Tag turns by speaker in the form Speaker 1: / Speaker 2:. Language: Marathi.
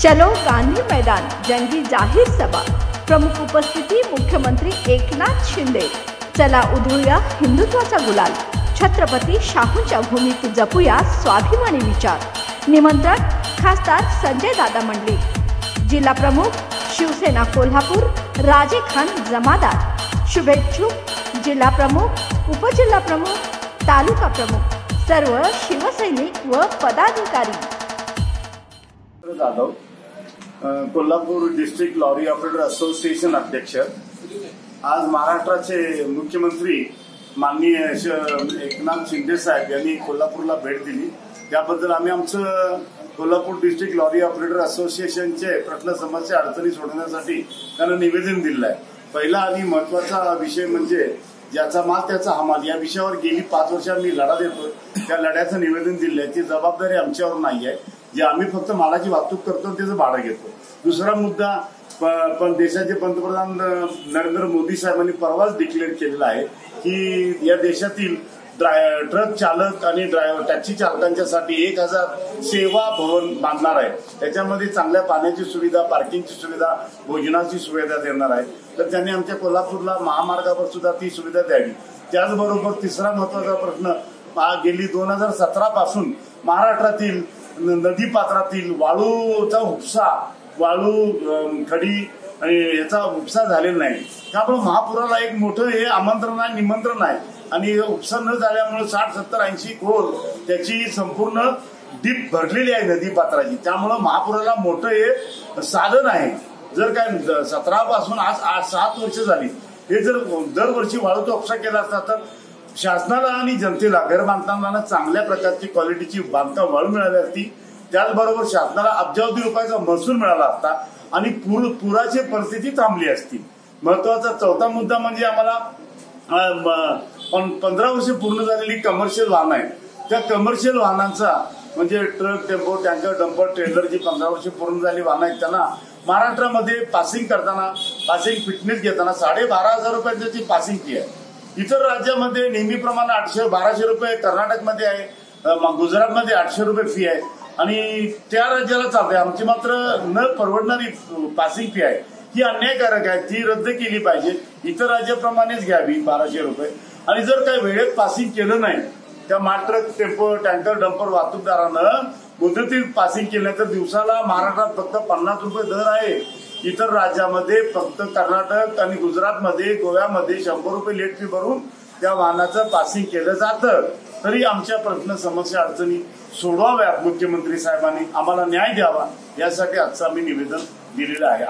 Speaker 1: चलो गांधी मैदान जंगी जाहीर सभा। प्रमुख उपस्थिती मुख्यमंत्री एकनाथ शिंदे। चला उधळूया हिंदुत्वाचा गुलाल। छत्रपती शाहूंच्या भूमीत जपूया स्वाभिमानी विचार। निमंत्रण खासदार संजय दादा मंडलिक। जिल्हा प्रमुख शिवसेना कोल्हापूर राजे खान जमादार। शुभेच्छुक जिल्हा प्रमुख, उपजिल्हा प्रमुख, तालुका प्रमुख, सर्व शिवसैनिक व पदाधिकारी।
Speaker 2: Jadhav, Kolhapur district lorry operator association अध्यक्ष। आज महाराष्ट्राचे मुख्यमंत्री माननीय एकनाथ शिंदे साहेब यांनी कोल्हापूरला भेट दिली। त्याबद्दल आम्ही आमचं कोल्हापूर डिस्ट्रिक्ट लॉरी ऑपरेटर असोसिएशनचे प्रश्न समस्या अडचणी सोडवण्यासाठी त्यांना निवेदन दिलं आहे। पहिला आणि महत्वाचा विषय म्हणजे ज्याचा माल त्याचा हमाल या विषयावर गेली 5 वर्ष मी लढा देतो। त्या लढ्याचं निवेदन दिलंय, ती जबाबदारी आमच्यावर नाही आहे। जे आम्ही फक्त मालाची वाहतूक करतो त्याचं भाडं घेतो। दुसरा मुद्दा पण देशाचे पंतप्रधान नरेंद्र मोदी साहेबांनी परवाच डिक्लेअर केलेला आहे की या देशातील ट्रक चालक आणि टॅक्सी चालकांच्यासाठी 1000 सेवा भवन बांधणार आहे। त्याच्यामध्ये चांगल्या पाण्याची सुविधा, पार्किंगची सुविधा, भोजनाची सुविधा देणार आहे। तर त्यांनी आमच्या कोल्हापूरला महामार्गावर सुद्धा ती सुविधा द्यावी। त्याचबरोबर तिसरा महत्वाचा प्रश्न, गेली 2017 पासून महाराष्ट्रातील नदी पात्रातील वाळूचा उपसा, वाळू खडी आणि याचा उपसा झालेला नाही। त्यामुळे महापुराला एक मोठं हे आमंत्रण आहे, निमंत्रण आहे। आणि उपसा न झाल्यामुळे 60, 70, 80 खोल त्याची संपूर्ण डीप भरलेली आहे नदी पात्राची। त्यामुळे महापुराला मोठं हे साधन आहे। जर काय 17 पासून आज 7 वर्ष झाली, हे जर दरवर्षी वाळूचा उपसा केला असता तर शासनाला आणि जनतेला घर बांधताना चांगल्या प्रकारची क्वालिटीची बांधकाम वाळू मिळाली असती। त्याचबरोबर शासनाला अब्जावधी रुपयाचा महसूल मिळाला असता आणि पुराची परिस्थिती थांबली असती। महत्वाचा चौथा मुद्दा म्हणजे आम्हाला 15 वर्ष पूर्ण झालेली कमर्शियल वाहन आहे। त्या कमर्शियल वाहनांचा म्हणजे truck, tempo, tanker, dumper, trailer जी 15 वर्ष पूर्ण झाली वाहन आहेत त्यांना महाराष्ट्रामध्ये पासिंग करताना, पासिंग फिटनेस घेताना 12,500 रुपयांची पासिंग फी आहे। इतर राज्यामध्ये नेहमीप्रमाणे 800-1200 रुपये, कर्नाटकमध्ये आहे, गुजरातमध्ये 800 रुपये फी आहे आणि त्या राज्याला चालते। आमची मात्र न परवडणारी पासिंग फी आहे, ही अन्यायकारक आहे, ती रद्द केली पाहिजे। इतर राज्याप्रमाणेच घ्यावी 1200 रुपये। आणि जर काही वेळेत पासिंग केलं नाही, त्या ट्रक, टेम्पो, टँकर, डंपर वाहतूकदारानं मुदतीत पासिंग केलं तर दिवसाला महाराष्ट्रात फक्त 50 रुपये दर आहे। इतर राज्यामध्ये फक्त कर्नाटक आणि गुजरातमध्ये, गोव्यामध्ये 100 रुपये लेट फी भरून त्या वाहनाचं पासिंग केलं जातं। तरी आमच्या प्रश्न समस्या अडचणी सोडवाव्यात मुख्यमंत्री साहेबांनी, आम्हाला न्याय द्यावा यासाठी आजचं आम्ही निवेदन दिलेलं आहे।